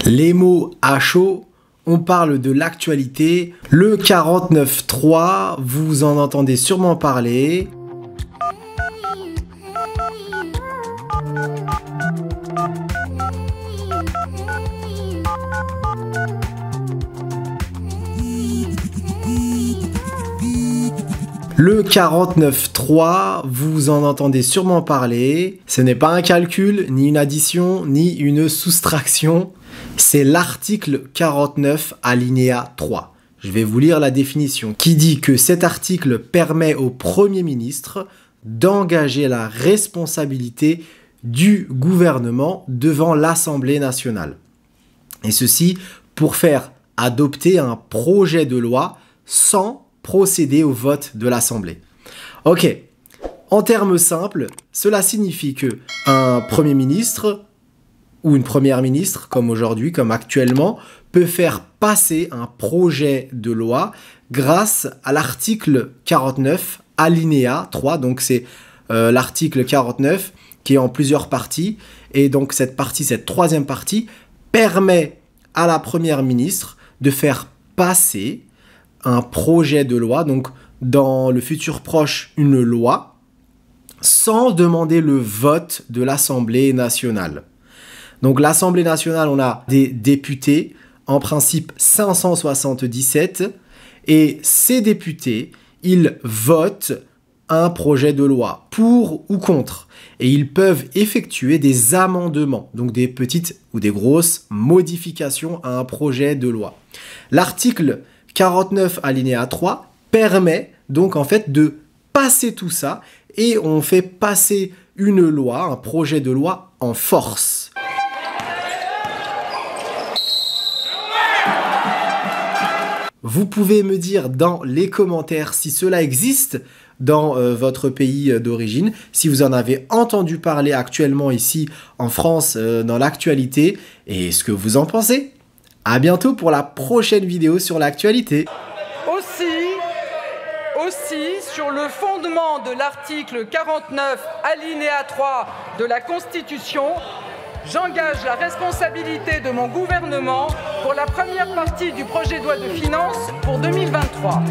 Les mots à chaud, on parle de l'actualité. Le 49.3, vous en entendez sûrement parler. Le 49.3, vous en entendez sûrement parler. Ce n'est pas un calcul, ni une addition, ni une soustraction. C'est l'article 49 alinéa 3. Je vais vous lire la définition qui dit que cet article permet au Premier ministre d'engager la responsabilité du gouvernement devant l'Assemblée nationale. Et ceci pour faire adopter un projet de loi sans procéder au vote de l'Assemblée. Ok, en termes simples, cela signifie que un Premier ministre ou une Première ministre, comme aujourd'hui, comme actuellement, peut faire passer un projet de loi grâce à l'article 49, alinéa 3. Donc c'est l'article 49 qui est en plusieurs parties. Et donc cette troisième partie, permet à la Première ministre de faire passer un projet de loi, donc dans le futur proche, une loi, sans demander le vote de l'Assemblée nationale. Donc l'Assemblée nationale, on a des députés, en principe 577, et ces députés, ils votent un projet de loi pour ou contre. Et ils peuvent effectuer des amendements, donc des petites ou des grosses modifications à un projet de loi. L'article 49 alinéa 3 permet donc en fait de passer tout ça et on fait passer une loi, un projet de loi en force. Vous pouvez me dire dans les commentaires si cela existe dans votre pays d'origine, si vous en avez entendu parler actuellement ici en France dans l'actualité et ce que vous en pensez. À bientôt pour la prochaine vidéo sur l'actualité. Aussi, sur le fondement de l'article 49 alinéa 3 de la Constitution, j'engage la responsabilité de mon gouvernement pour la première partie du projet de loi de finances pour 2023.